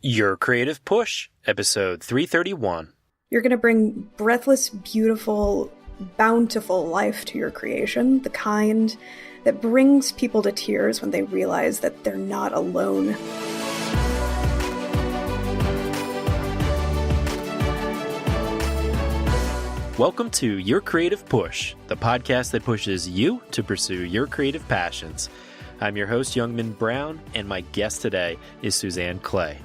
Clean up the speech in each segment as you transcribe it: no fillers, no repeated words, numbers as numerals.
Your Creative Push, episode 331. You're going to bring breathless, beautiful, bountiful life to your creation, the kind that brings people to tears when they realize that they're not alone. Welcome to Your Creative Push, the podcast that pushes you to pursue your creative passions. I'm your host, Youngman Brown, and my guest today is Suzanne Clay.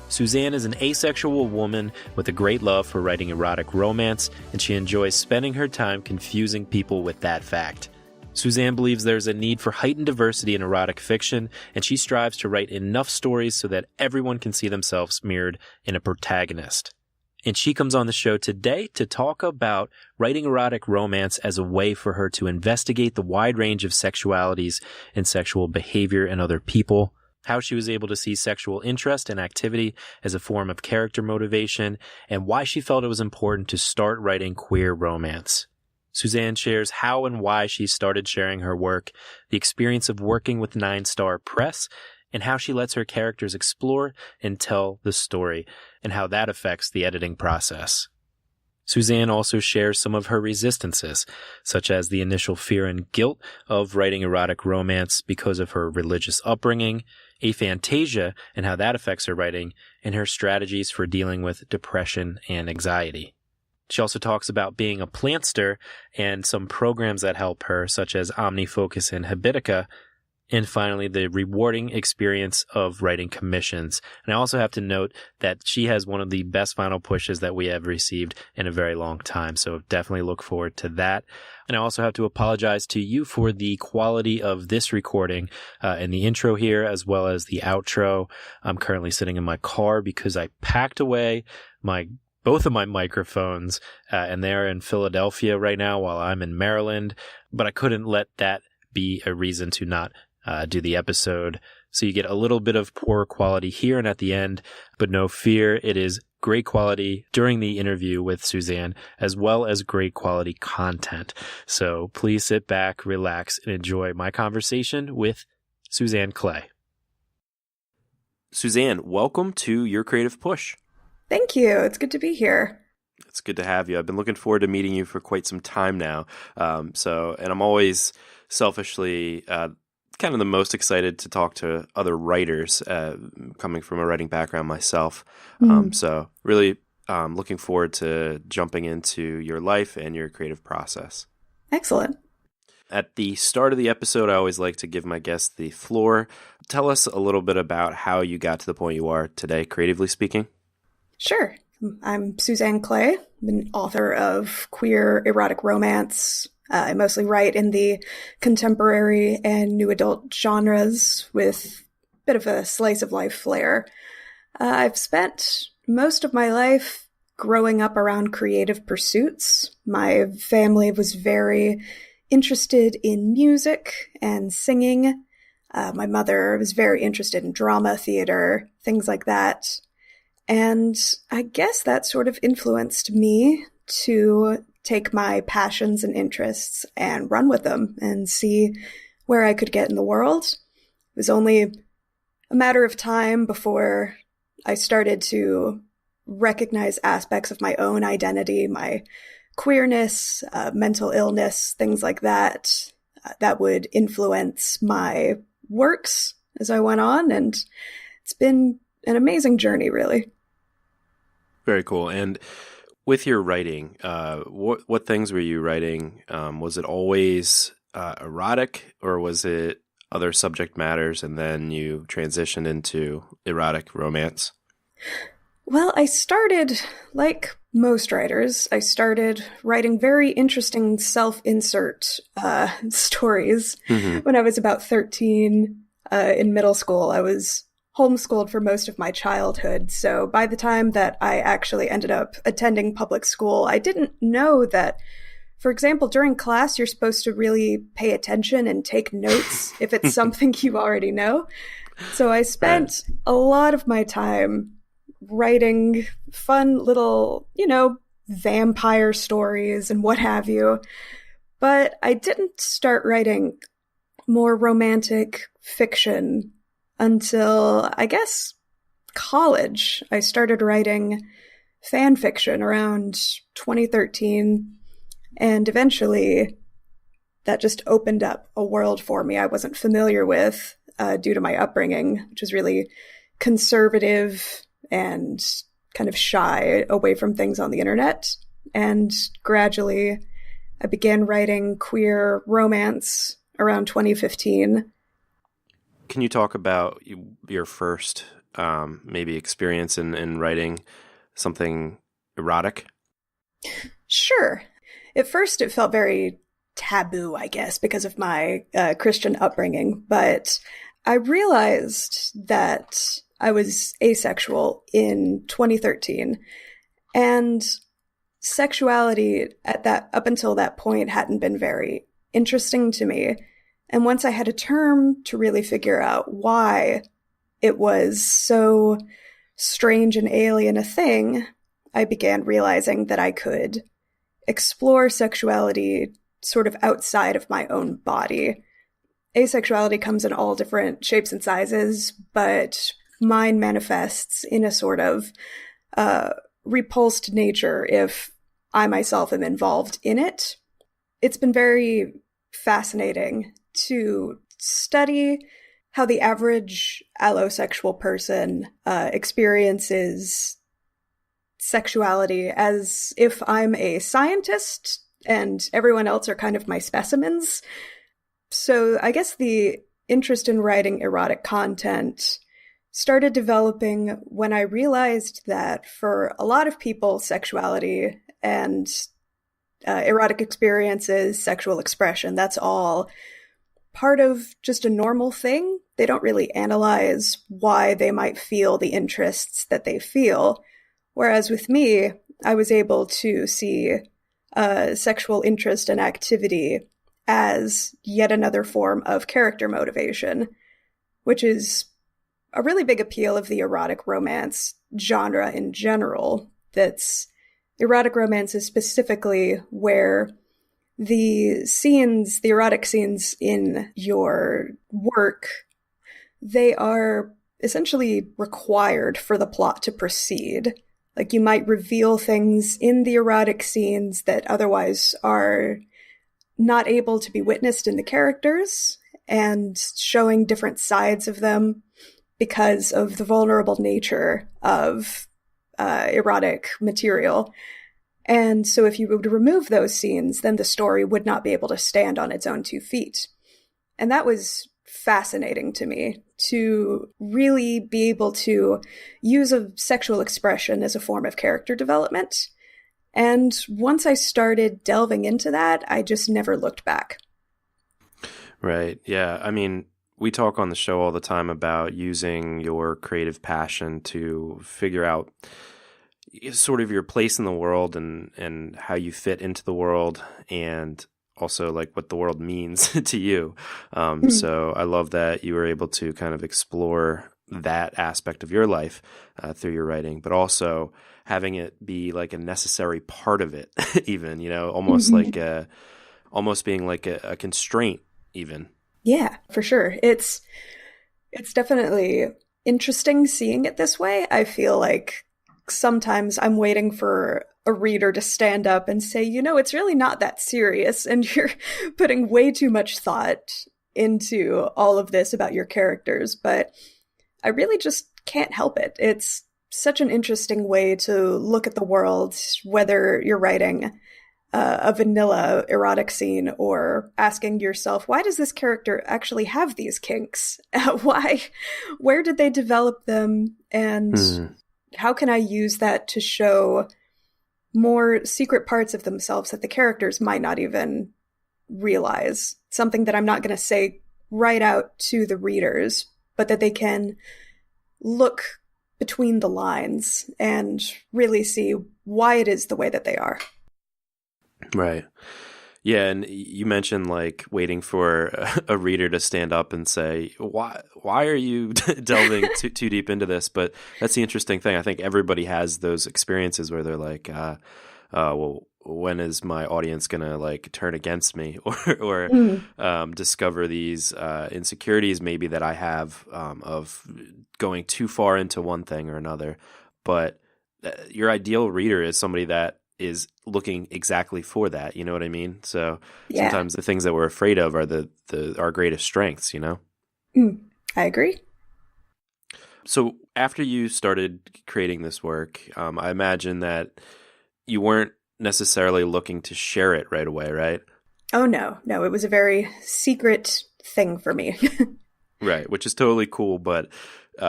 Suzanne is an asexual woman with a great love for writing erotic romance, and she enjoys spending her time confusing people with that fact. Suzanne believes there's a need for heightened diversity in erotic fiction, and she strives to write enough stories so that everyone can see themselves mirrored in a protagonist. And she comes on the show today to talk about writing erotic romance as a way for her to investigate the wide range of sexualities and sexual behavior in other people, how she was able to see sexual interest and activity as a form of character motivation, and why she felt it was important to start writing queer romance. Suzanne shares how and why she started sharing her work, the experience of working with 9 Star Press, and how she lets her characters explore and tell the story, and how that affects the editing process. Suzanne also shares some of her resistances, such as the initial fear and guilt of writing erotic romance because of her religious upbringing, aphantasia and how that affects her writing, and her strategies for dealing with depression and anxiety. She also talks about being a plantster and some programs that help her, such as OmniFocus and Habitica, and finally, the rewarding experience of writing commissions. And I also have to note that she has one of the best final pushes that we have received in a very long time. So definitely look forward to that. And I also have to apologize to you for the quality of this recording in the intro here, as well as the outro. I'm currently sitting in my car because I packed away both of my microphones, and they're in Philadelphia right now while I'm in Maryland. But I couldn't let that be a reason to not do the episode. So you get a little bit of poor quality here and at the end, but no fear, it is great quality during the interview with Suzanne, as well as great quality content. So please sit back, relax, and enjoy my conversation with Suzanne Clay. Suzanne, welcome to Your Creative Push. Thank you. It's good to be here. It's good to have you. I've been looking forward to meeting you for quite some time now. And I'm always selfishly kind of the most excited to talk to other writers, coming from a writing background myself. So really looking forward to jumping into your life and your creative process. Excellent. At the start of the episode, I always like to give my guests the floor. Tell us a little bit about how you got to the point you are today, creatively speaking. Sure. I'm Suzanne Clay. I'm an author of queer erotic romance. I mostly write in the contemporary and new adult genres with a bit of a slice of life flair. I've spent most of my life growing up around creative pursuits. My family was very interested in music and singing. My mother was very interested in drama, theater, things like that. And I guess that sort of influenced me to take my passions and interests and run with them and see where I could get in the world. It was only a matter of time before I started to recognize aspects of my own identity, my queerness, mental illness, things like that, that would influence my works as I went on. And it's been an amazing journey, really. Very cool. And with your writing, what things were you writing? Was it always erotic, or was it other subject matters and then you transitioned into erotic romance? Well, I started, like most writers, I started writing very interesting self-insert stories when I was about 13 in middle school. I was homeschooled for most of my childhood. So by the time that I actually ended up attending public school, I didn't know that, for example, during class, you're supposed to really pay attention and take notes if it's something you already know. So I spent a lot of my time writing fun little, vampire stories and what have you. But I didn't start writing more romantic fiction until, I guess, college, I started writing fan fiction around 2013, and eventually that just opened up a world for me I wasn't familiar with due to my upbringing, which was really conservative and kind of shy away from things on the internet. And gradually, I began writing queer romance around 2015. Can you talk about your first maybe experience in writing something erotic? Sure. At first, it felt very taboo, I guess, because of my Christian upbringing. But I realized that I was asexual in 2013. And sexuality up until that point hadn't been very interesting to me. And once I had a term to really figure out why it was so strange and alien a thing, I began realizing that I could explore sexuality sort of outside of my own body. Asexuality comes in all different shapes and sizes, but mine manifests in a sort of repulsed nature if I myself am involved in it. It's been very fascinating to study how the average allosexual person experiences sexuality as if I'm a scientist and everyone else are kind of my specimens. So I guess the interest in writing erotic content started developing when I realized that for a lot of people, sexuality and erotic experiences, sexual expression, that's all part of just a normal thing. They don't really analyze why they might feel the interests that they feel. Whereas with me, I was able to see sexual interest and activity as yet another form of character motivation, which is a really big appeal of the erotic romance genre in general. That's erotic romance is specifically where the erotic scenes in your work, they are essentially required for the plot to proceed. Like you might reveal things in the erotic scenes that otherwise are not able to be witnessed in the characters, and showing different sides of them because of the vulnerable nature of erotic material. And so if you would remove those scenes, then the story would not be able to stand on its own 2 feet. And that was fascinating to me, to really be able to use a sexual expression as a form of character development. And once I started delving into that, I just never looked back. Right. Yeah. I mean, we talk on the show all the time about using your creative passion to figure out sort of your place in the world and how you fit into the world, and also like what the world means to you. So I love that you were able to kind of explore that aspect of your life through your writing, but also having it be like a necessary part of it, even, almost like almost being like a constraint even. Yeah, for sure. It's definitely interesting seeing it this way. I feel like sometimes I'm waiting for a reader to stand up and say, it's really not that serious, and you're putting way too much thought into all of this about your characters, but I really just can't help it. It's such an interesting way to look at the world, whether you're writing a vanilla erotic scene or asking yourself, why does this character actually have these kinks? Where did they develop them? And how can I use that to show more secret parts of themselves that the characters might not even realize? Something that I'm not going to say right out to the readers, but that they can look between the lines and really see why it is the way that they are. Right. Yeah, and you mentioned like waiting for a reader to stand up and say, "Why are you delving too deep into this?" But that's the interesting thing. I think everybody has those experiences where they're like, "Well, when is my audience gonna like turn against me or discover these insecurities maybe that I have of going too far into one thing or another. But your ideal reader is somebody that is looking exactly for that. You know what I mean? So sometimes the things that we're afraid of are our greatest strengths, you know? I agree. So after you started creating this work, I imagine that you weren't necessarily looking to share it right away, right? Oh, no. No, it was a very secret thing for me. Right, which is totally cool, but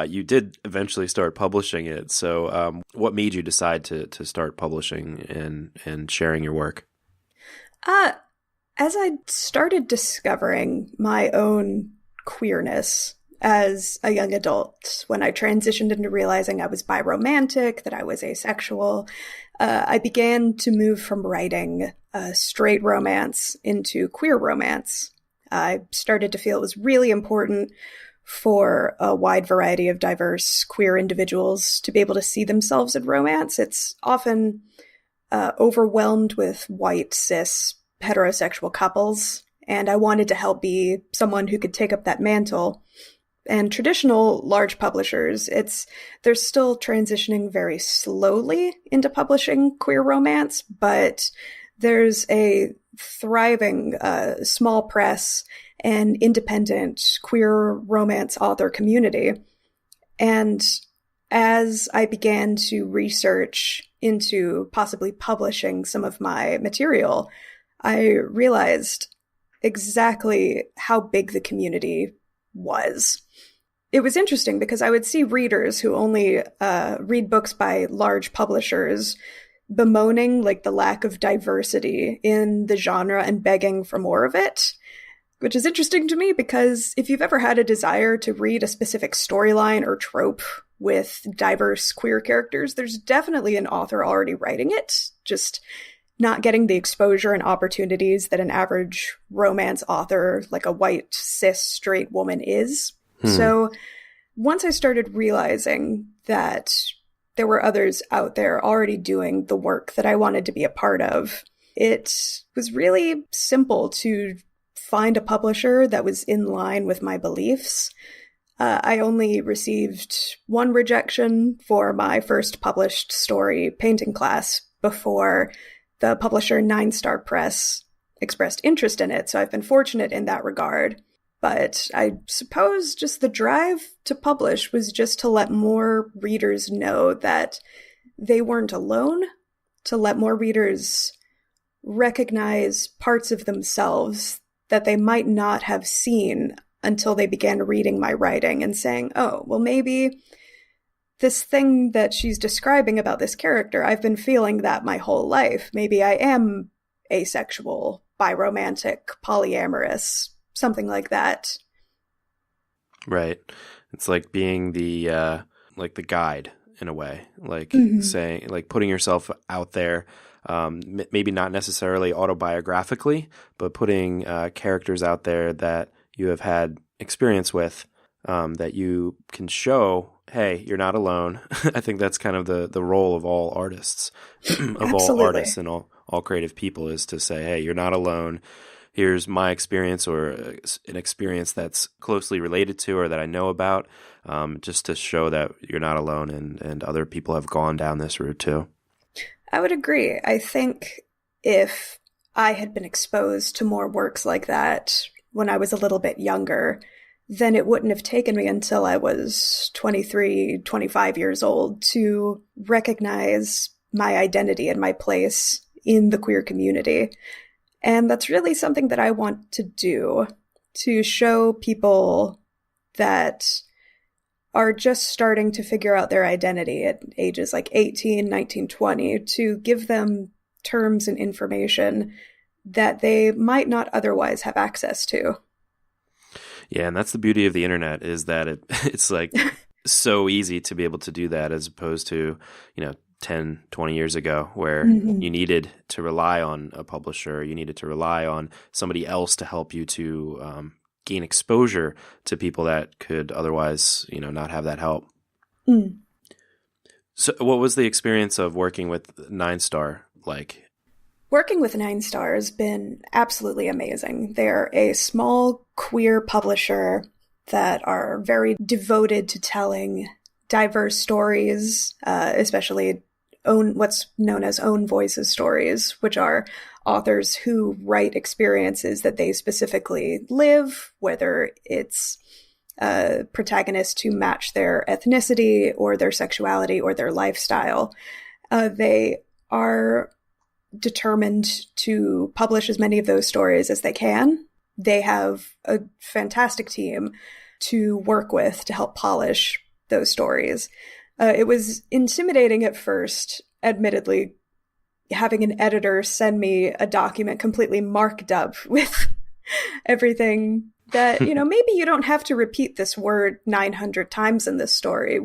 you did eventually start publishing it. So what made you decide to start publishing and sharing your work? As I started discovering my own queerness as a young adult, when I transitioned into realizing I was biromantic, that I was asexual, I began to move from writing straight romance into queer romance. I started to feel it was really important for a wide variety of diverse queer individuals to be able to see themselves in romance. It's often overwhelmed with white, cis, heterosexual couples, and I wanted to help be someone who could take up that mantle. And traditional large publishers, they're still transitioning very slowly into publishing queer romance, but there's a thriving small press and independent queer romance author community. And as I began to research into possibly publishing some of my material, I realized exactly how big the community was. It was interesting because I would see readers who only read books by large publishers bemoaning like the lack of diversity in the genre and begging for more of it, which is interesting to me because if you've ever had a desire to read a specific storyline or trope with diverse queer characters, there's definitely an author already writing it, just not getting the exposure and opportunities that an average romance author, like a white, cis, straight woman is. So once I started realizing that there were others out there already doing the work that I wanted to be a part of, it was really simple to find a publisher that was in line with my beliefs. I only received one rejection for my first published story, Painting Class, before the publisher 9 Star Press expressed interest in it. So I've been fortunate in that regard. But I suppose just the drive to publish was just to let more readers know that they weren't alone, to let more readers recognize parts of themselves that they might not have seen until they began reading my writing and saying, oh, well, maybe this thing that she's describing about this character, I've been feeling that my whole life. Maybe I am asexual, biromantic, polyamorous, something like that. Right. It's like being the guide in a way, like saying, like putting yourself out there, maybe not necessarily autobiographically, but putting characters out there that you have had experience with, that you can show, hey, you're not alone. I think that's kind of the role of all artists, of all artists and all creative people, is to say, hey, you're not alone. Here's my experience, or an experience that's closely related to or that I know about, just to show that you're not alone and other people have gone down this route too. I would agree. I think if I had been exposed to more works like that when I was a little bit younger, then it wouldn't have taken me until I was 23, 25 years old to recognize my identity and my place in the queer community. And that's really something that I want to do, to show people that are just starting to figure out their identity at ages like 18, 19, 20, to give them terms and information that they might not otherwise have access to. Yeah, and that's the beauty of the internet, is that it's like so easy to be able to do that, as opposed to, 10, 20 years ago, where you needed to rely on a publisher, you needed to rely on somebody else to help you to gain exposure to people that could otherwise, not have that help. So what was the experience of working with 9 Star like? Working with Nine Star has been absolutely amazing. They're a small queer publisher that are very devoted to telling diverse stories, especially what's known as own voices stories, which are authors who write experiences that they specifically live, whether it's protagonists who match their ethnicity or their sexuality or their lifestyle. They are determined to publish as many of those stories as they can. They have a fantastic team to work with to help polish those stories. It was intimidating at first, admittedly, having an editor send me a document completely marked up with everything that, maybe you don't have to repeat this word 900 times in this story.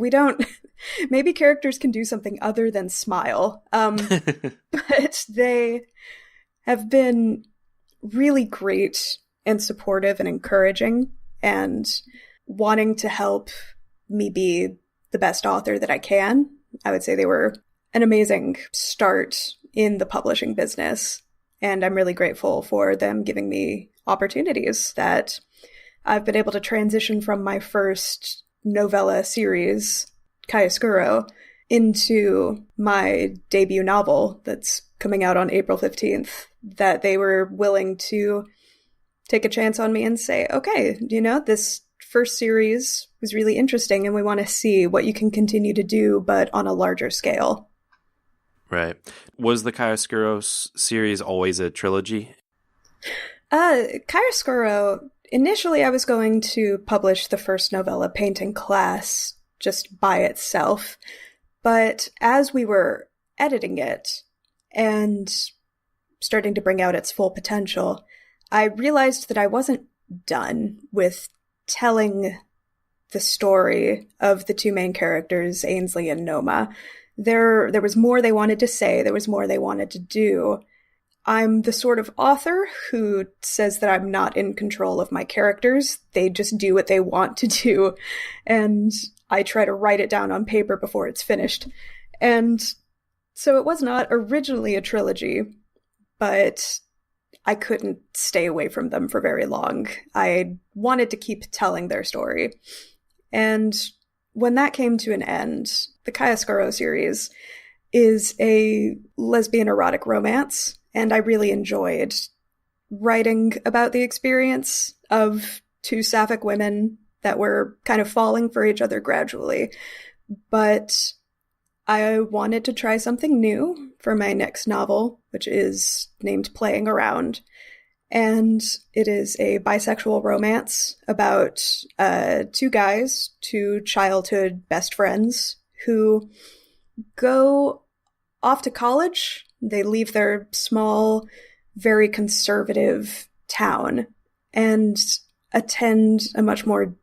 Maybe characters can do something other than smile. But they have been really great and supportive and encouraging and wanting to help me be the best author that I can. I would say they were an amazing start in the publishing business, and I'm really grateful for them giving me opportunities that I've been able to transition from my first novella series, Chiaroscuro, into my debut novel that's coming out on April 15th, that they were willing to take a chance on me and say, okay, this first series was really interesting and we want to see what you can continue to do, but on a larger scale. Right. Was the Chiaroscuro series always a trilogy? Chiaroscuro, initially I was going to publish the first novella, Painting Class, just by itself. But as we were editing it and starting to bring out its full potential, I realized that I wasn't done with telling the story of the two main characters, Ainsley and Noma. There was more they wanted to say. There was more they wanted to do. I'm the sort of author who says that I'm not in control of my characters. They just do what they want to do. And I try to write it down on paper before it's finished. And so it was not originally a trilogy, but I couldn't stay away from them for very long. I wanted to keep telling their story. And when that came to an end, the Chiaroscuro series is a lesbian erotic romance, and I really enjoyed writing about the experience of two sapphic women that were kind of falling for each other gradually. But I wanted to try something new for my next novel, which is named Playing Around. And it is a bisexual romance about two guys, two childhood best friends, who go off to college. They leave their small, very conservative town and attend a much more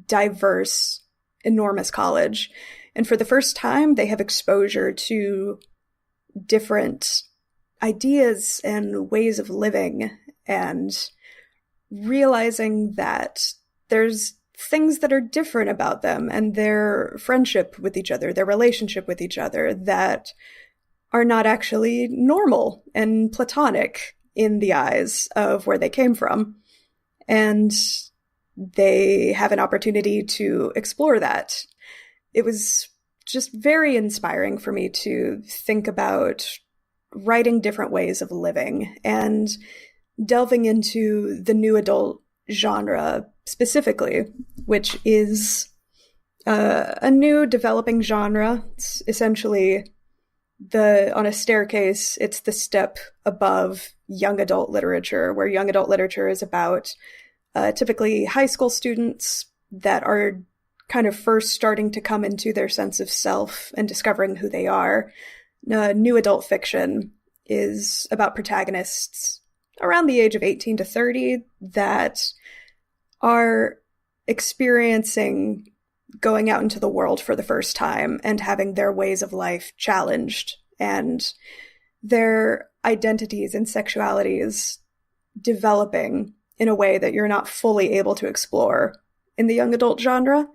diverse, enormous college. And for the first time, they have exposure to different ideas and ways of living, and realizing that there's things that are different about them and their friendship with each other, their relationship with each other, that are not actually normal and platonic in the eyes of where they came from. And they have an opportunity to explore that. It was just very inspiring for me to think about writing different ways of living and delving into the new adult genre specifically, which is a new developing genre. It's essentially on a staircase, it's the step above young adult literature, where young adult literature is about typically high school students that are kind of first starting to come into their sense of self and discovering who they are. New adult fiction is about protagonists around the age of 18 to 30 that are experiencing going out into the world for the first time and having their ways of life challenged and their identities and sexualities developing in a way that you're not fully able to explore in the young adult genre.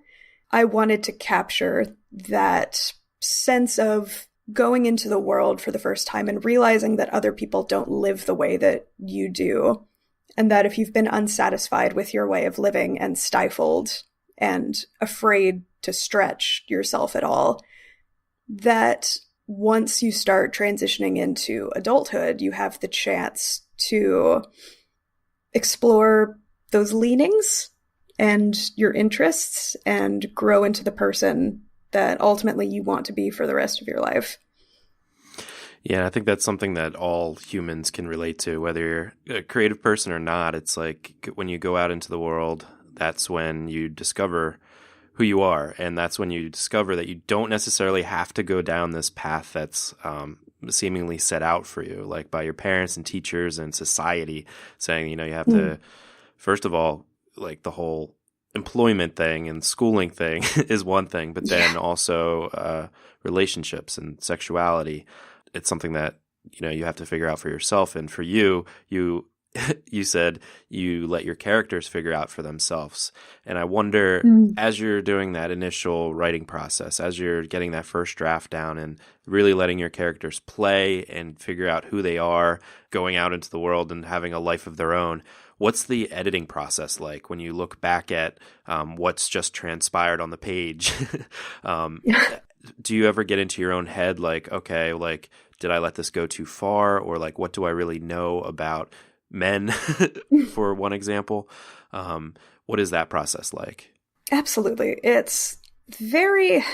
I wanted to capture that sense of going into the world for the first time and realizing that other people don't live the way that you do. And that if you've been unsatisfied with your way of living and stifled and afraid to stretch yourself at all, that once you start transitioning into adulthood, you have the chance to explore those leanings and your interests and grow into the person that ultimately you want to be for the rest of your life. Yeah, I think that's something that all humans can relate to, whether you're a creative person or not. It's like when you go out into the world, that's when you discover who you are. And that's when you discover that you don't necessarily have to go down this path that's seemingly set out for you, like by your parents and teachers and society saying, you have to, first of all, like the whole employment thing and schooling thing is one thing, but then also relationships and sexuality. It's something that, you have to figure out for yourself. And for you said you let your characters figure out for themselves. And I wonder, as you're doing that initial writing process, as you're getting that first draft down and really letting your characters play and figure out who they are, going out into the world and having a life of their own, what's the editing process like when you look back at what's just transpired on the page? Do you ever get into your own head like, okay, like, did I let this go too far? Or like, what do I really know about men, for one example? What is that process like? Absolutely. It's very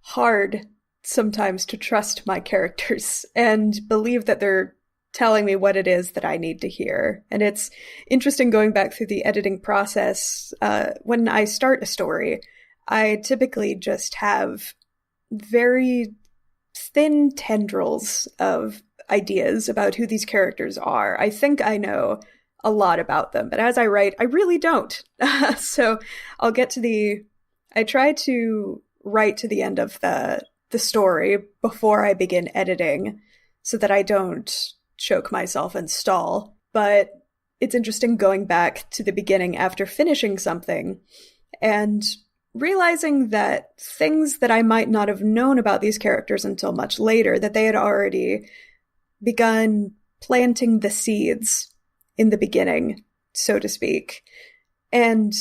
hard sometimes to trust my characters and believe that they're telling me what it is that I need to hear. And it's interesting going back through the editing process. When I start a story, I typically just have very thin tendrils of ideas about who these characters are. I think I know a lot about them, but as I write, I really don't. So I'll get to I try to write to the end of the story before I begin editing so that I don't choke myself and stall. But it's interesting going back to the beginning after finishing something and realizing that things that I might not have known about these characters until much later, that they had already begun planting the seeds in the beginning, so to speak. And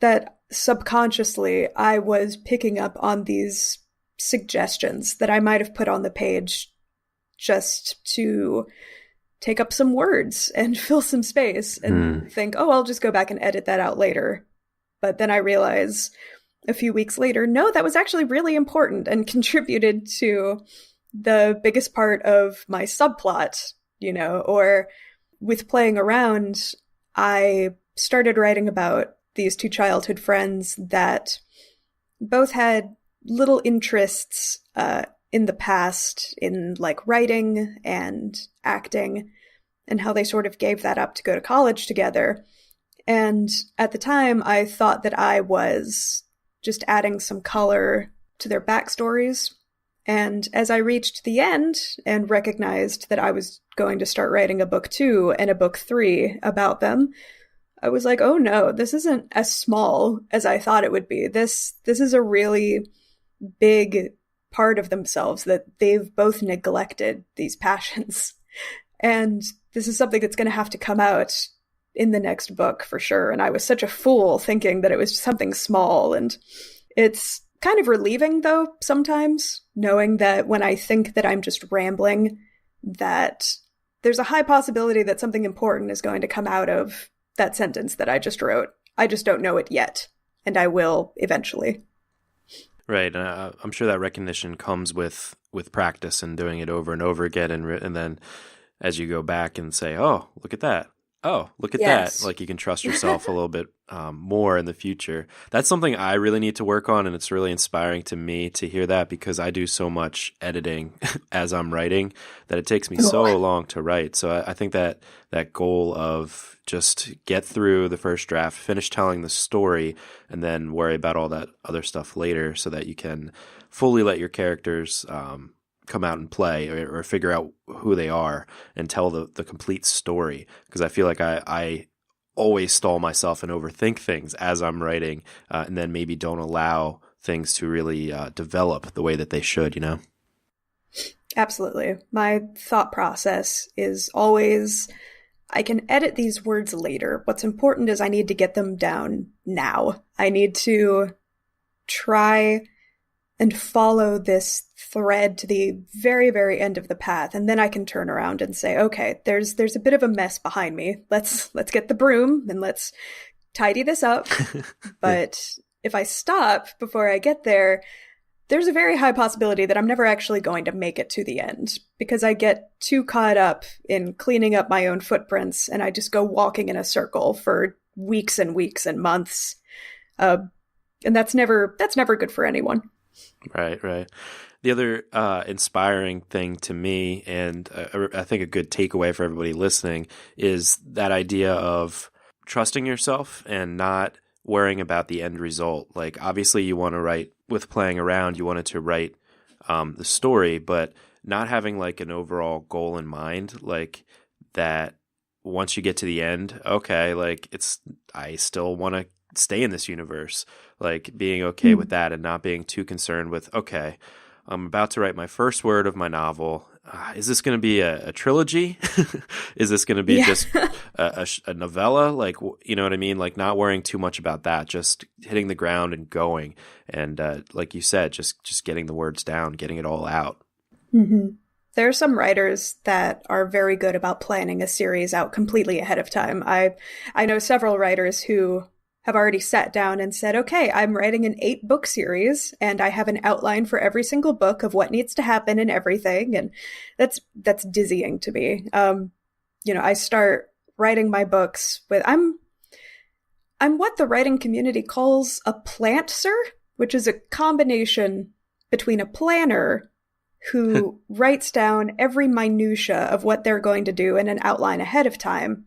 that subconsciously I was picking up on these suggestions that I might have put on the page just to take up some words and fill some space and think, oh, I'll just go back and edit that out later. But then I realize a few weeks later, no, that was actually really important and contributed to the biggest part of my subplot, or with playing around, I started writing about these two childhood friends that both had little interests in the past in like writing and acting and how they sort of gave that up to go to college together. And at the time, I thought that I was just adding some color to their backstories. And as I reached the end and recognized that I was going to start writing a book 2 and a book 3 about them, I was like, oh no, this isn't as small as I thought it would be. This is a really big part of themselves that they've both neglected, these passions. And this is something that's going to have to come out in the next book for sure. And I was such a fool thinking that it was something small. And it's kind of relieving, though, sometimes, knowing that when I think that I'm just rambling, that there's a high possibility that something important is going to come out of that sentence that I just wrote. I just don't know it yet. And I will eventually. Right. I'm sure that recognition comes with practice and doing it over and over again. And then as you go back and say, oh, look at that. Oh, look at that. Like you can trust yourself a little bit more in the future. That's something I really need to work on. And it's really inspiring to me to hear that because I do so much editing as I'm writing that it takes me so long to write. So I think that goal of just get through the first draft, finish telling the story, and then worry about all that other stuff later so that you can fully let your characters come out and play or figure out who they are and tell the complete story. Because I feel like I always stall myself and overthink things as I'm writing and then maybe don't allow things to really develop the way that they should, Absolutely. My thought process is always, I can edit these words later. What's important is I need to get them down now. I need to try and follow this thread to the very, very end of the path, and then I can turn around and say, okay, there's a bit of a mess behind me. Let's get the broom and let's tidy this up. But if I stop before I get there, there's a very high possibility that I'm never actually going to make it to the end, because I get too caught up in cleaning up my own footprints and I just go walking in a circle for weeks and weeks and months. And that's never good for anyone. Right, right. The other inspiring thing to me, and I think a good takeaway for everybody listening, is that idea of trusting yourself and not worrying about the end result. Like, obviously you want to write with playing around, you wanted to write the story, but not having like an overall goal in mind, like that once you get to the end, okay, like I still want to stay in this universe, like being okay with that and not being too concerned with, okay, I'm about to write my first word of my novel. Is this going to be a trilogy? Is this going to be just a novella? Like, you know what I mean? Like, not worrying too much about that, just hitting the ground and going. And like you said, just getting the words down, getting it all out. Mm-hmm. There are some writers that are very good about planning a series out completely ahead of time. I know several writers who have already sat down and said, okay, I'm writing an 8-book series and I have an outline for every single book of what needs to happen and everything. And that's dizzying to me. I start writing my books with, I'm what the writing community calls a plantser, which is a combination between a planner who writes down every minutia of what they're going to do in an outline ahead of time,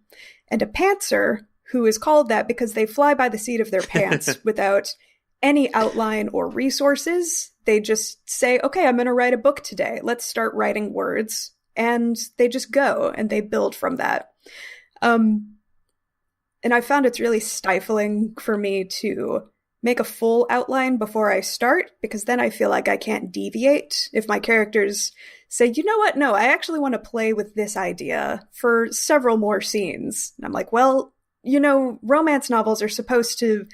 and a pantser, who is called that because they fly by the seat of their pants without any outline or resources. They just say, okay, I'm going to write a book today. Let's start writing words. And they just go and they build from that. And I found it's really stifling for me to make a full outline before I start, because then I feel like I can't deviate. If my characters say, you know what? No, I actually want to play with this idea for several more scenes. And I'm like, well, romance novels are supposed to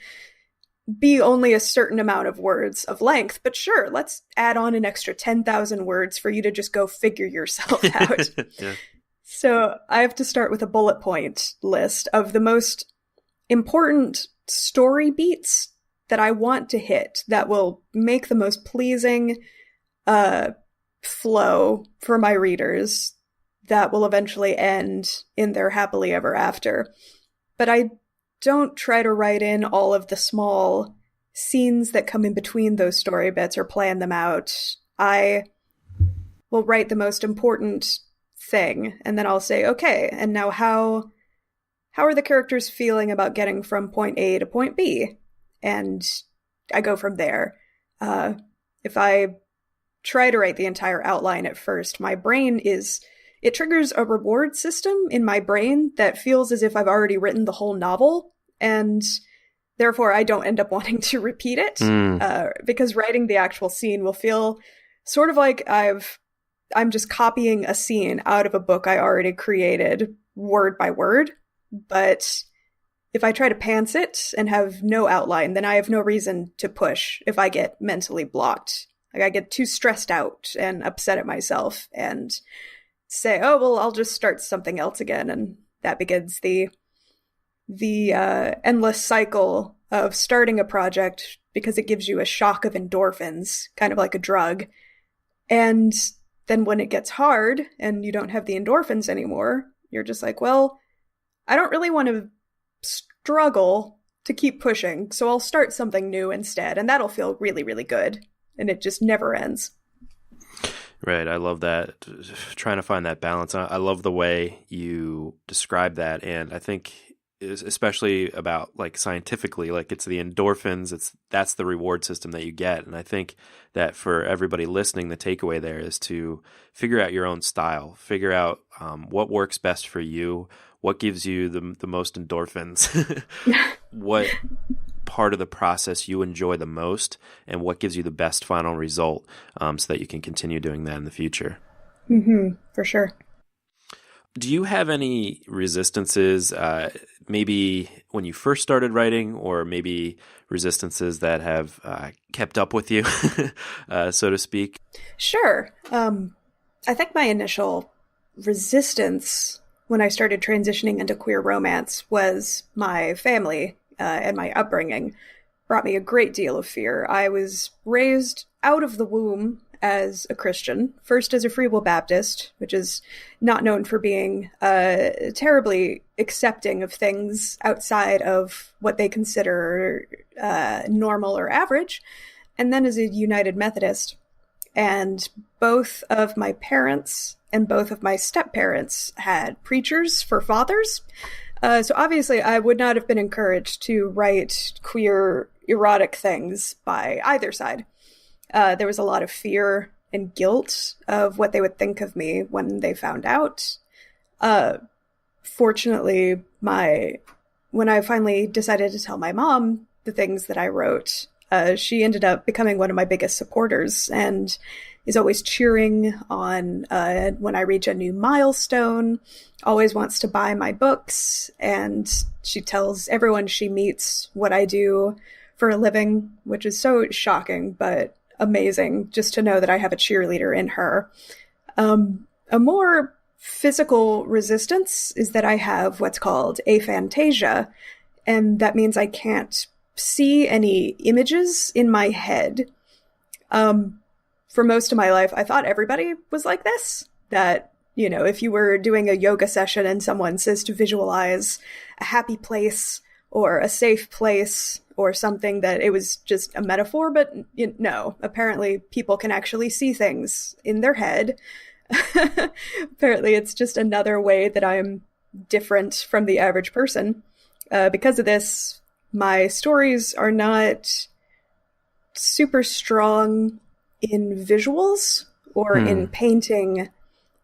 be only a certain amount of words of length, but sure, let's add on an extra 10,000 words for you to just go figure yourself out. Yeah. So I have to start with a bullet point list of the most important story beats that I want to hit that will make the most pleasing flow for my readers that will eventually end in their happily ever after. But I don't try to write in all of the small scenes that come in between those story bits or plan them out. I will write the most important thing, and then I'll say, okay, and now how are the characters feeling about getting from point A to point B? And I go from there. If I try to write the entire outline at first, my brain it triggers a reward system in my brain that feels as if I've already written the whole novel, and therefore I don't end up wanting to repeat it, because writing the actual scene will feel sort of like I'm just copying a scene out of a book I already created word by word. But if I try to pants it and have no outline, then I have no reason to push if I get mentally blocked. Like, I get too stressed out and upset at myself and say, oh, well, I'll just start something else again. And that begins the endless cycle of starting a project because it gives you a shock of endorphins, kind of like a drug. And then when it gets hard and you don't have the endorphins anymore, you're just like, well, I don't really want to struggle to keep pushing, so I'll start something new instead. And that'll feel really, really good. And it just never ends. Right. I love that. Trying to find that balance. I love the way you describe that. And I think especially about like scientifically, like it's the endorphins, that's the reward system that you get. And I think that for everybody listening, the takeaway there is to figure out your own style, figure out what works best for you, what gives you the most endorphins, what part of the process you enjoy the most, and what gives you the best final result, so that you can continue doing that in the future. For sure. Do you have any resistances, maybe when you first started writing, or maybe resistances that have kept up with you, so to speak? Sure. I think my initial resistance when I started transitioning into queer romance was my family and my upbringing brought me a great deal of fear. I was raised out of the womb as a Christian, first as a Free Will Baptist, which is not known for being terribly accepting of things outside of what they consider normal or average, and then as a United Methodist. And both of my parents and both of my step-parents had preachers for fathers. So obviously I would not have been encouraged to write queer erotic things by either side. There was a lot of fear and guilt of what they would think of me when they found out. Fortunately, when I finally decided to tell my mom the things that I wrote, she ended up becoming one of my biggest supporters and is always cheering on when I reach a new milestone, always wants to buy my books, and she tells everyone she meets what I do for a living, which is so shocking, but amazing just to know that I have a cheerleader in her. A more physical resistance is that I have what's called aphantasia, and that means I can't see any images in my head. For most of my life, I thought everybody was like this, that, you know, if you were doing a yoga session and someone says to visualize a happy place or a safe place or something, that it was just a metaphor, but no, apparently people can actually see things in their head. Apparently it's just another way that I'm different from the average person. Because of this, my stories are not super strong in visuals or in painting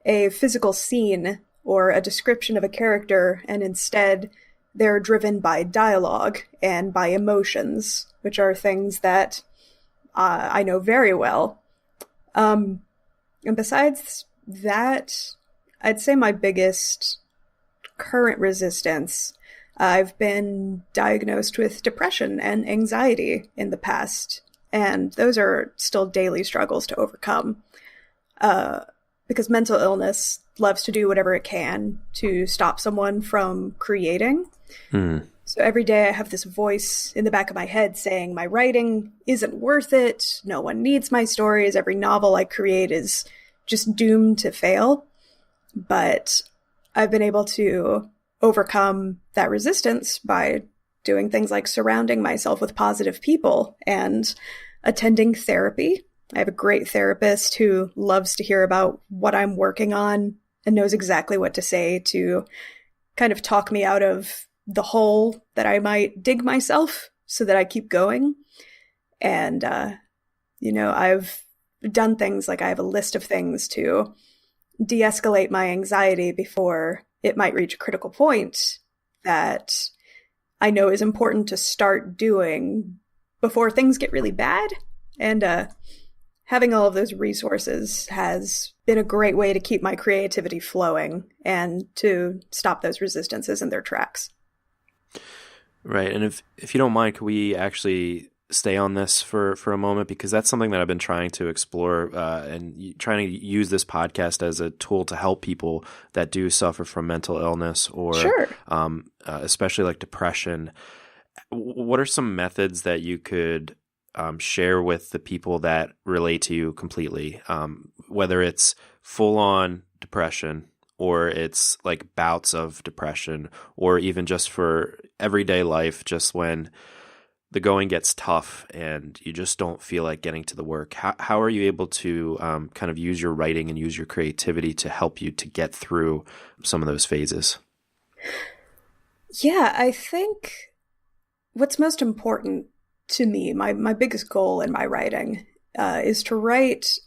a physical scene or a description of a character, and instead they're driven by dialogue and by emotions, which are things that I know very well. And besides that, I'd say my biggest current resistance, I've been diagnosed with depression and anxiety in the past, and those are still daily struggles to overcome. Because mental illness loves to do whatever it can to stop someone from creating. So every day I have this voice in the back of my head saying my writing isn't worth it, no one needs my stories, every novel I create is just doomed to fail. But I've been able to overcome that resistance by doing things like surrounding myself with positive people and attending therapy. I have a great therapist who loves to hear about what I'm working on and knows exactly what to say to kind of talk me out of the hole that I might dig myself so that I keep going. And, I've done things like I have a list of things to de-escalate my anxiety before it might reach a critical point that I know is important to start doing before things get really bad. And having all of those resources has been a great way to keep my creativity flowing and to stop those resistances in their tracks. Right. And if you don't mind, could we actually stay on this for a moment? Because that's something that I've been trying to explore and trying to use this podcast as a tool to help people that do suffer from mental illness or Sure. Especially like depression. What are some methods that you could share with the people that relate to you completely, whether it's full-on depression or it's like bouts of depression, or even just for everyday life, just when the going gets tough and you just don't feel like getting to the work? How are you able to kind of use your writing and use your creativity to help you to get through some of those phases? Yeah, I think what's most important to me, my biggest goal in my writing, is to write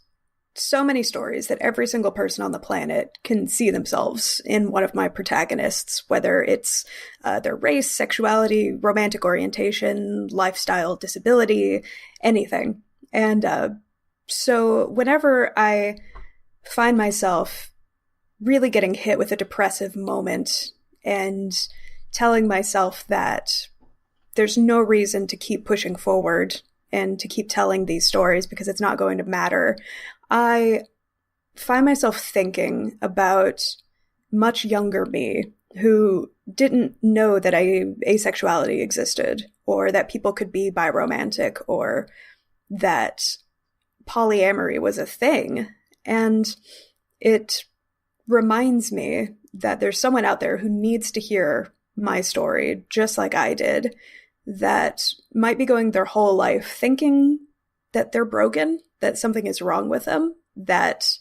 so many stories that every single person on the planet can see themselves in one of my protagonists, whether it's their race, sexuality, romantic orientation, lifestyle, disability, anything. And so whenever I find myself really getting hit with a depressive moment and telling myself that there's no reason to keep pushing forward and to keep telling these stories because it's not going to matter, I find myself thinking about much younger me who didn't know that asexuality existed, or that people could be biromantic, or that polyamory was a thing. And it reminds me that there's someone out there who needs to hear my story, just like I did, that might be going their whole life thinking that they're broken, that something is wrong with them, that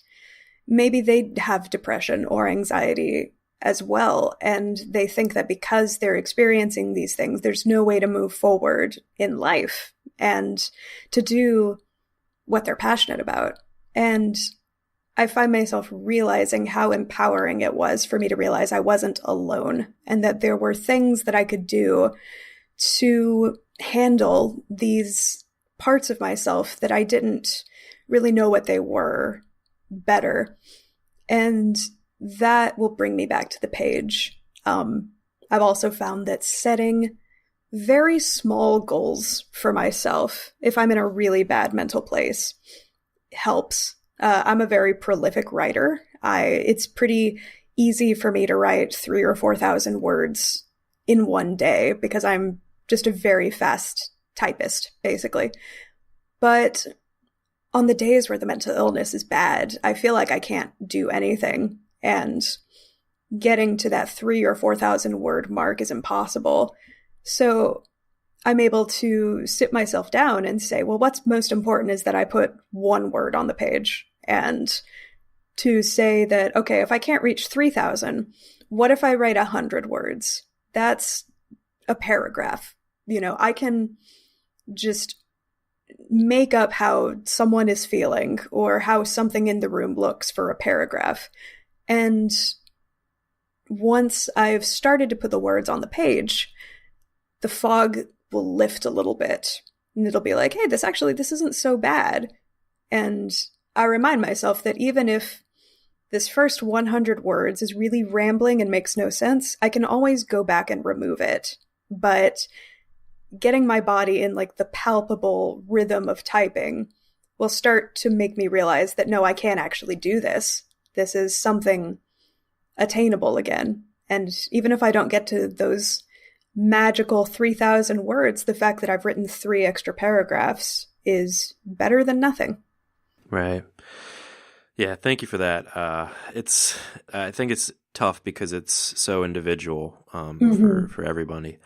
maybe they have depression or anxiety as well. And they think that because they're experiencing these things, there's no way to move forward in life and to do what they're passionate about. And I find myself realizing how empowering it was for me to realize I wasn't alone and that there were things that I could do to handle these parts of myself that I didn't really know what they were better. And that will bring me back to the page. I've also found that setting very small goals for myself, if I'm in a really bad mental place, helps. I'm a very prolific writer. It's pretty easy for me to write 3,000 or 4,000 words in one day because I'm just a very fast typist, basically. But on the days where the mental illness is bad, I feel like I can't do anything. And getting to that 3,000 or 4,000 word mark is impossible. So I'm able to sit myself down and say, well, what's most important is that I put one word on the page. And to say that, okay, if I can't reach 3,000, what if I write 100 words? That's a paragraph. I can just make up how someone is feeling or how something in the room looks for a paragraph. And once I've started to put the words on the page, the fog will lift a little bit. And it'll be like, hey, this isn't so bad. And I remind myself that even if this first 100 words is really rambling and makes no sense, I can always go back and remove it. But getting my body in like the palpable rhythm of typing will start to make me realize that no, I can't actually do this. This is something attainable again. And even if I don't get to those magical 3,000 words, the fact that I've written 3 extra paragraphs is better than nothing. Right. Yeah, thank you for that. I think it's tough because it's so individual for everybody.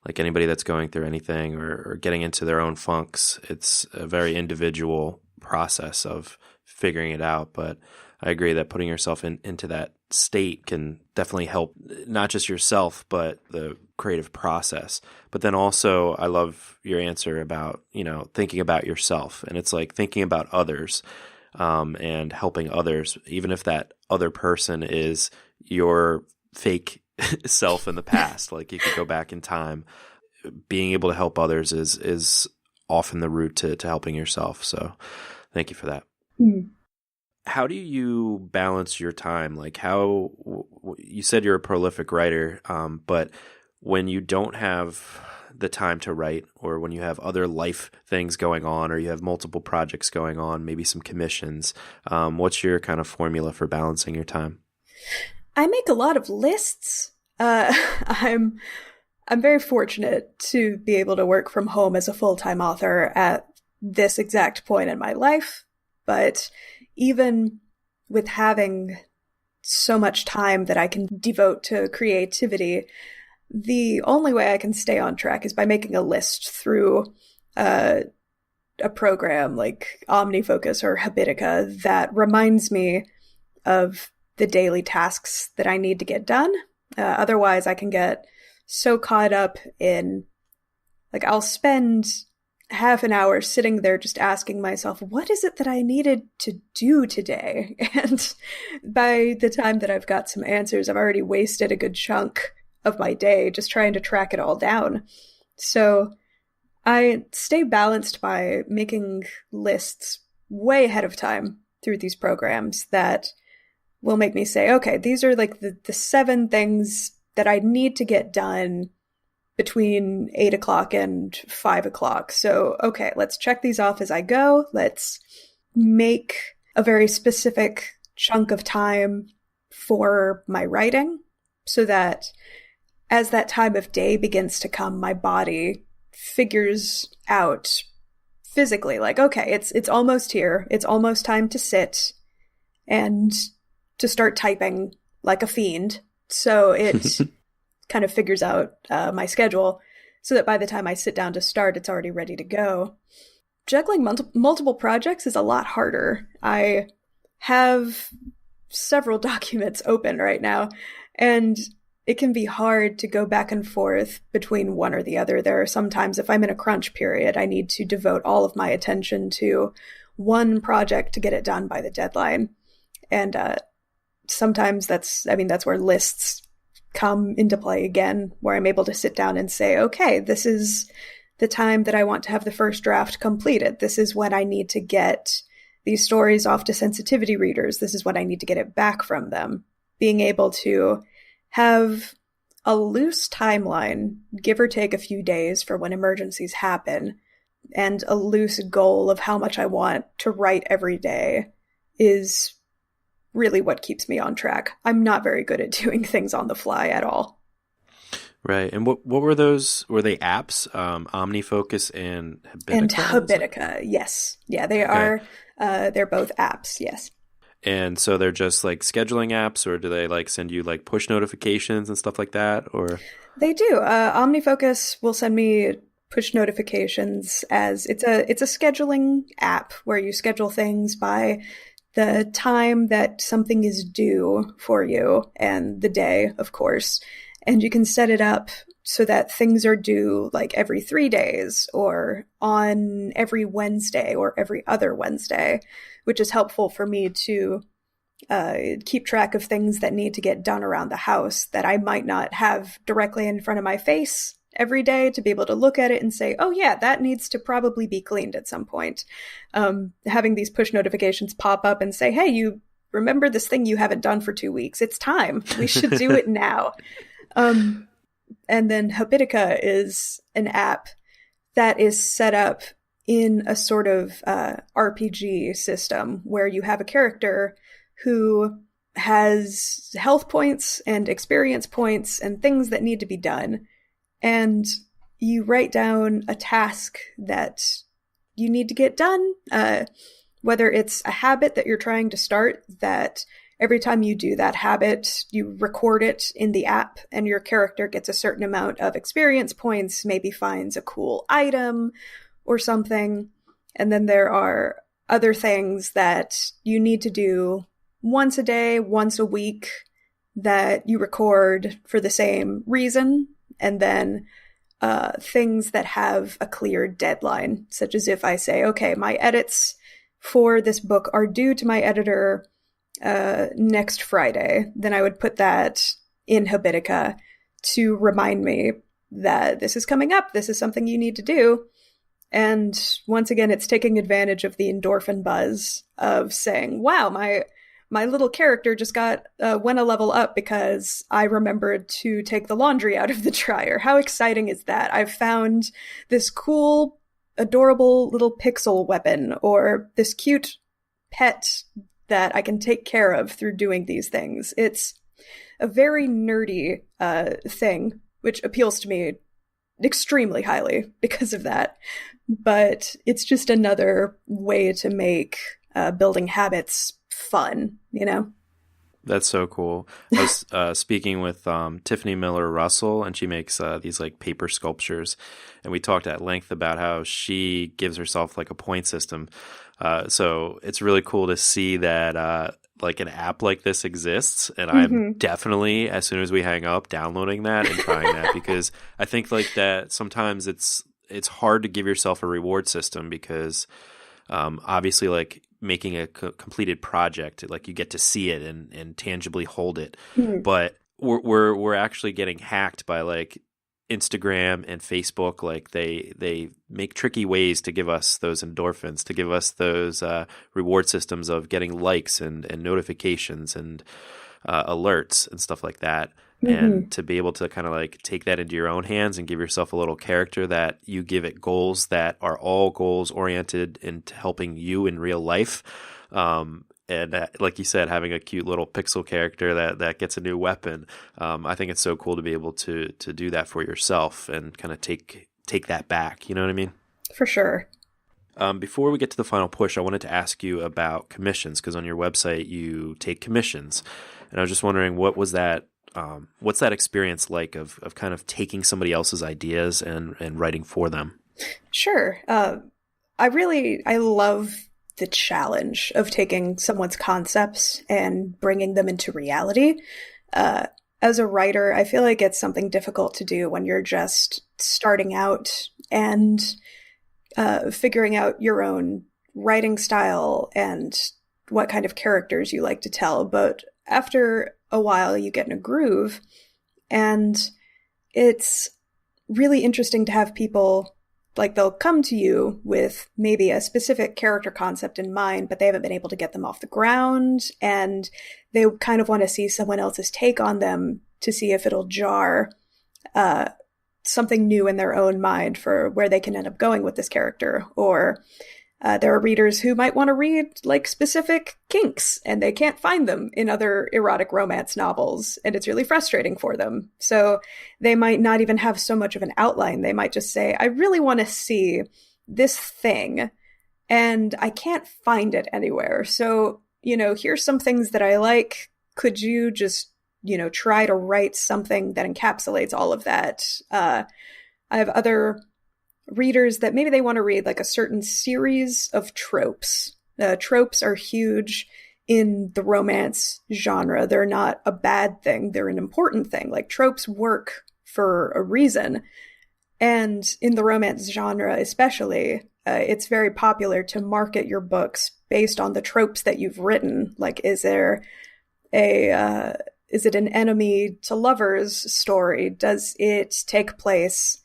Like anybody that's going through anything or getting into their own funks, it's a very individual process of figuring it out. But I agree that putting yourself into that state can definitely help not just yourself, but the creative process. But then also, I love your answer about, thinking about yourself. And it's like thinking about others and helping others, even if that other person is your fake self in the past. Like you could go back in time. Being able to help others is often the route to helping yourself. So thank you for that. Mm. How do you balance your time? Like how you said you're a prolific writer, but when you don't have the time to write, or when you have other life things going on, or you have multiple projects going on, maybe some commissions, what's your kind of formula for balancing your time? I make a lot of lists. I'm very fortunate to be able to work from home as a full-time author at this exact point in my life. But even with having so much time that I can devote to creativity, the only way I can stay on track is by making a list through a program like OmniFocus or Habitica that reminds me of the daily tasks that I need to get done. Otherwise, I can get so caught up in, like, I'll spend half an hour sitting there just asking myself, what is it that I needed to do today? And by the time that I've got some answers, I've already wasted a good chunk of my day just trying to track it all down. So I stay balanced by making lists way ahead of time through these programs that will make me say, okay, these are like the 7 things that I need to get done between 8 o'clock and 5 o'clock. So, okay, let's check these off as I go. Let's make a very specific chunk of time for my writing so that as that time of day begins to come, my body figures out physically, like, okay, it's almost here. It's almost time to sit and to start typing like a fiend. So it kind of figures out my schedule so that by the time I sit down to start, it's already ready to go. Juggling multiple projects is a lot harder. I have several documents open right now, and it can be hard to go back and forth between one or the other. There are sometimes, if I'm in a crunch period, I need to devote all of my attention to one project to get it done by the deadline. And sometimes that's where lists come into play again, where I'm able to sit down and say, okay, this is the time that I want to have the first draft completed. This is when I need to get these stories off to sensitivity readers. This is when I need to get it back from them. Being able to have a loose timeline, give or take a few days for when emergencies happen, and a loose goal of how much I want to write every day is really what keeps me on track. I'm not very good at doing things on the fly at all. Right. And what were those? Were they apps? OmniFocus and Habitica? And Habitica, yes. Yeah, they are. They're both apps, yes. And so they're just like scheduling apps, or do they like send you like push notifications and stuff like that? Or they do. OmniFocus will send me push notifications as it's a scheduling app where you schedule things by the time that something is due for you and the day, of course. And you can set it up so that things are due like every 3 days or on every Wednesday or every other Wednesday, which is helpful for me to keep track of things that need to get done around the house that I might not have directly in front of my face every day, to be able to look at it and say, oh yeah, that needs to probably be cleaned at some point. Having these push notifications pop up and say, hey, you remember this thing you haven't done for 2 weeks. It's time. We should do it now. And then Habitica is an app that is set up in a sort of RPG system where you have a character who has health points and experience points and things that need to be done. And you write down a task that you need to get done, whether it's a habit that you're trying to start, that every time you do that habit, you record it in the app and your character gets a certain amount of experience points, maybe finds a cool item or something. And then there are other things that you need to do once a day, once a week, that you record for the same reason. And then things that have a clear deadline, such as if I say, okay, my edits for this book are due to my editor next Friday, then I would put that in Habitica to remind me that this is coming up. This is something you need to do. And once again, it's taking advantage of the endorphin buzz of saying, wow, my little character just went a level up because I remembered to take the laundry out of the dryer. How exciting is that? I've found this cool, adorable little pixel weapon or this cute pet that I can take care of through doing these things. It's a very nerdy thing, which appeals to me extremely highly because of that. But it's just another way to make building habits fun, you know? That's so cool. I was speaking with Tiffany Miller Russell, and she makes these like paper sculptures. And we talked at length about how she gives herself like a point system. So it's really cool to see that like an app like this exists. And I'm definitely, as soon as we hang up, downloading that and trying that, because I think like that sometimes it's hard to give yourself a reward system because obviously like making a completed project, like you get to see it and tangibly hold it. But we're actually getting hacked by like Instagram and Facebook, like they make tricky ways to give us those endorphins, to give us those reward systems of getting likes and notifications and alerts and stuff like that. And to be able to kind of like take that into your own hands and give yourself a little character that you give it goals that are all goals oriented into helping you in real life. And like you said, having a cute little pixel character that gets a new weapon. I think it's so cool to be able to do that for yourself and kind of take that back. You know what I mean? For sure. Before we get to the final push, I wanted to ask you about commissions, because on your website you take commissions. And I was just wondering, what's that experience like of kind of taking somebody else's ideas and writing for them? Sure. I love the challenge of taking someone's concepts and bringing them into reality. As a writer, I feel like it's something difficult to do when you're just starting out and figuring out your own writing style and what kind of characters you like to tell. But after a while, you get in a groove, and it's really interesting to have people, like, they'll come to you with maybe a specific character concept in mind, but they haven't been able to get them off the ground, and they kind of want to see someone else's take on them to see if it'll jar something new in their own mind for where they can end up going with this character. Or there are readers who might want to read like specific kinks and they can't find them in other erotic romance novels, and it's really frustrating for them. So they might not even have so much of an outline. They might just say, I really want to see this thing and I can't find it anywhere. So, here's some things that I like. Could you just, try to write something that encapsulates all of that? I have other readers that maybe they want to read like a certain series of tropes. Tropes are huge in the romance genre. They're not a bad thing. They're an important thing. Like, tropes work for a reason. And in the romance genre especially, it's very popular to market your books based on the tropes that you've written. Like, is it an enemy to lovers story? Does it take place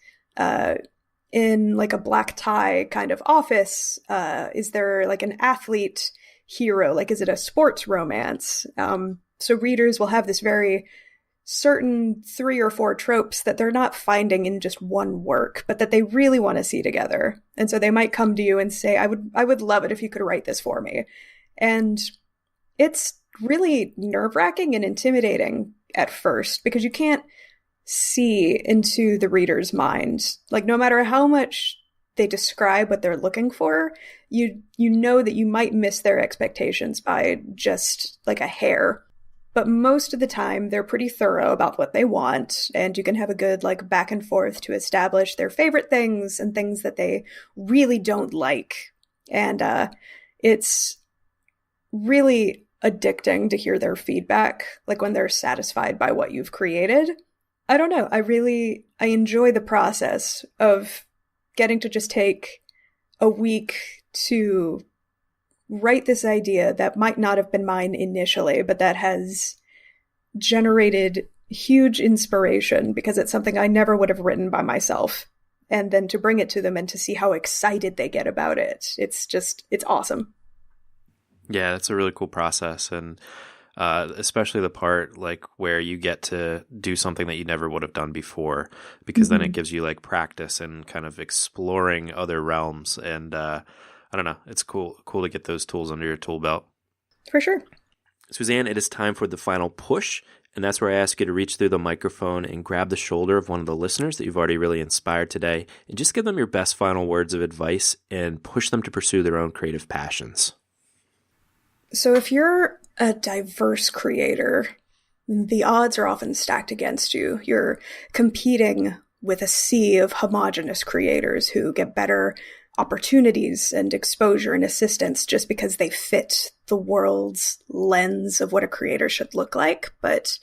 in like a black tie kind of office? Is there like an athlete hero? Like, is it a sports romance? So readers will have this very certain 3 or 4 tropes that they're not finding in just one work, but that they really want to see together. And so they might come to you and say, I would love it if you could write this for me. And it's really nerve-wracking and intimidating at first, because you can't see into the reader's mind. Like, no matter how much they describe what they're looking for, you know that you might miss their expectations by just like a hair. But most of the time, they're pretty thorough about what they want, and you can have a good like back and forth to establish their favorite things and things that they really don't like. And it's really addicting to hear their feedback, like when they're satisfied by what you've created. I don't know. I enjoy the process of getting to just take a week to write this idea that might not have been mine initially, but that has generated huge inspiration because it's something I never would have written by myself. And then to bring it to them and to see how excited they get about it. It's awesome. Yeah, that's a really cool process. And especially the part like where you get to do something that you never would have done before, because then it gives you like practice and kind of exploring other realms. And I don't know, it's cool to get those tools under your tool belt. For sure. Suzanne, it is time for the final push. And that's where I ask you to reach through the microphone and grab the shoulder of one of the listeners that you've already really inspired today, and just give them your best final words of advice and push them to pursue their own creative passions. So if you're a diverse creator, the odds are often stacked against you. You're competing with a sea of homogenous creators who get better opportunities and exposure and assistance just because they fit the world's lens of what a creator should look like. But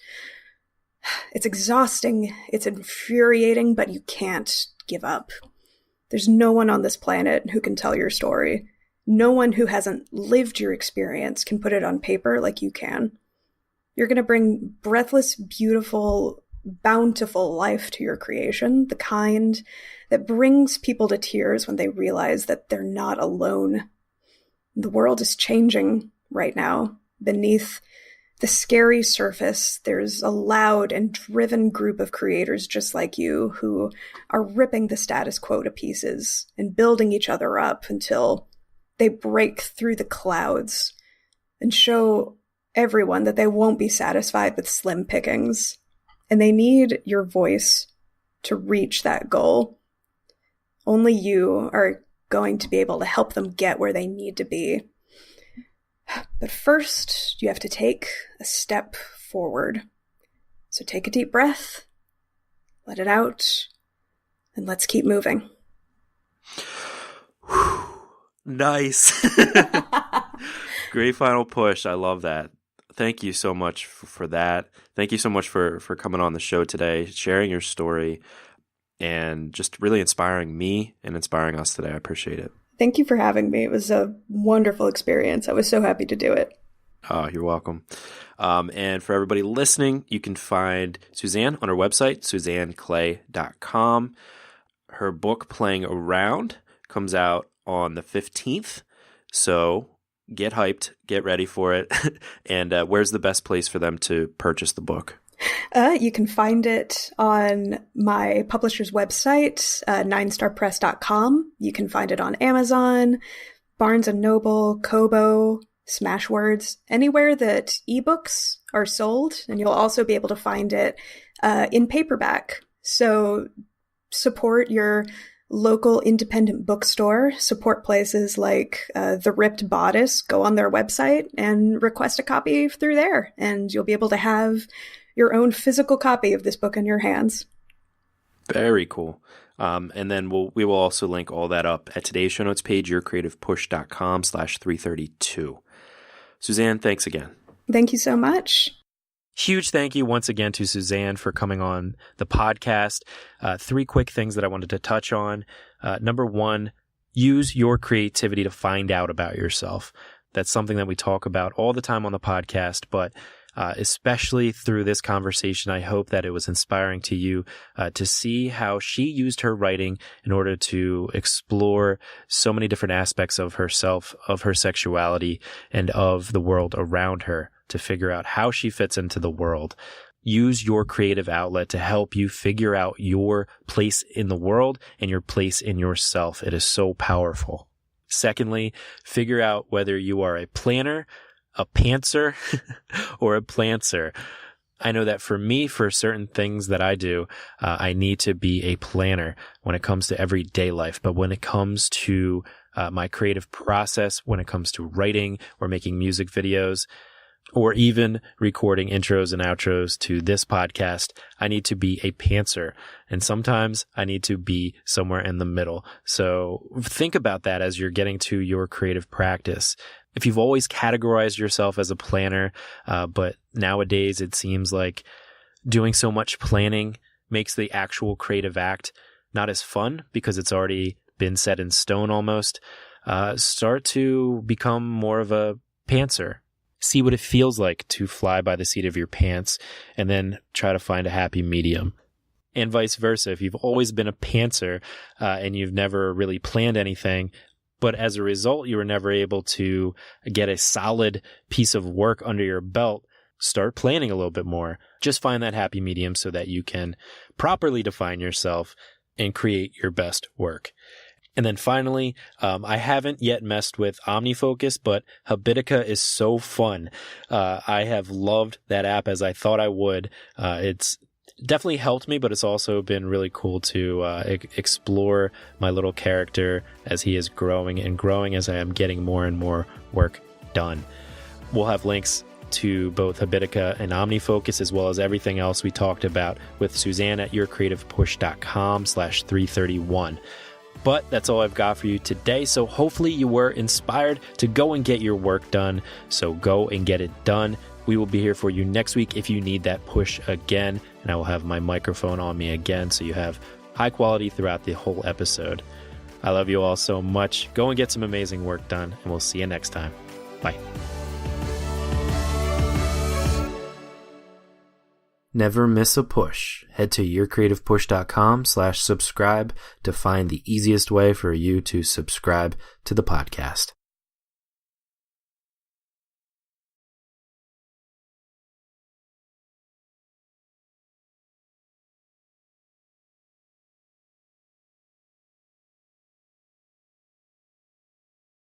it's exhausting, it's infuriating, but you can't give up. There's no one on this planet who can tell your story. No one who hasn't lived your experience can put it on paper like you can. You're going to bring breathless, beautiful bountiful life to your creation, the kind that brings people to tears when they realize that they're not alone. The world is changing right now. Beneath the scary surface, there's a loud and driven group of creators just like you who are ripping the status quo to pieces and building each other up until they break through the clouds and show everyone that they won't be satisfied with slim pickings. And they need your voice to reach that goal. Only you are going to be able to help them get where they need to be. But first, you have to take a step forward. So take a deep breath, let it out, and let's keep moving. Nice. Great final push. I love that. Thank you so much for that. Thank you so much for coming on the show today, sharing your story, and just really inspiring me and inspiring us today. I appreciate it. Thank you for having me. It was a wonderful experience. I was so happy to do it. Oh, you're welcome. And for everybody listening, you can find Suzanne on her website, SuzanneClay.com. Her book, Playing Around, comes out on the 15th. So get hyped, get ready for it. And where's the best place for them to purchase the book? You can find it on my publisher's website, 9starpress.com. You can find it on Amazon, Barnes & Noble, Kobo, Smashwords, anywhere that ebooks are sold. And you'll also be able to find it in paperback. So support your local independent bookstore, support places like The Ripped Bodice. Go on their website and request a copy through there, and you'll be able to have your own physical copy of this book in your hands. Very cool. And then we will also link all that up at today's show notes page, yourcreativepush.com/332. Suzanne, thanks again. Thank you so much. Huge thank you once again to Suzanne for coming on the podcast. 3 quick things that I wanted to touch on. Number 1, use your creativity to find out about yourself. That's something that we talk about all the time on the podcast, but especially through this conversation, I hope that it was inspiring to you to see how she used her writing in order to explore so many different aspects of herself, of her sexuality, and of the world around her, to figure out how she fits into the world. Use your creative outlet to help you figure out your place in the world and your place in yourself. It is so powerful. Secondly, figure out whether you are a planner, a pantser, or a plantser. I know that for me, for certain things that I do, I need to be a planner when it comes to everyday life. But when it comes to my creative process, when it comes to writing or making music videos, or even recording intros and outros to this podcast, I need to be a pantser. And sometimes I need to be somewhere in the middle. So think about that as you're getting to your creative practice. If you've always categorized yourself as a planner, but nowadays it seems like doing so much planning makes the actual creative act not as fun because it's already been set in stone almost, start to become more of a pantser. See what it feels like to fly by the seat of your pants and then try to find a happy medium. And vice versa. If you've always been a pantser and you've never really planned anything, but as a result, you were never able to get a solid piece of work under your belt, start planning a little bit more. Just find that happy medium so that you can properly define yourself and create your best work. And then finally, I haven't yet messed with OmniFocus, but Habitica is so fun. I have loved that app as I thought I would. It's definitely helped me, but it's also been really cool to explore my little character as he is growing and growing as I am getting more and more work done. We'll have links to both Habitica and OmniFocus, as well as everything else we talked about with Suzanne at yourcreativepush.com/331. But that's all I've got for you today. So hopefully you were inspired to go and get your work done. So go and get it done. We will be here for you next week if you need that push again. And I will have my microphone on me again so you have high quality throughout the whole episode. I love you all so much. Go and get some amazing work done, and we'll see you next time. Bye. Never miss a push. Head to yourcreativepush.com/subscribe to find the easiest way for you to subscribe to the podcast.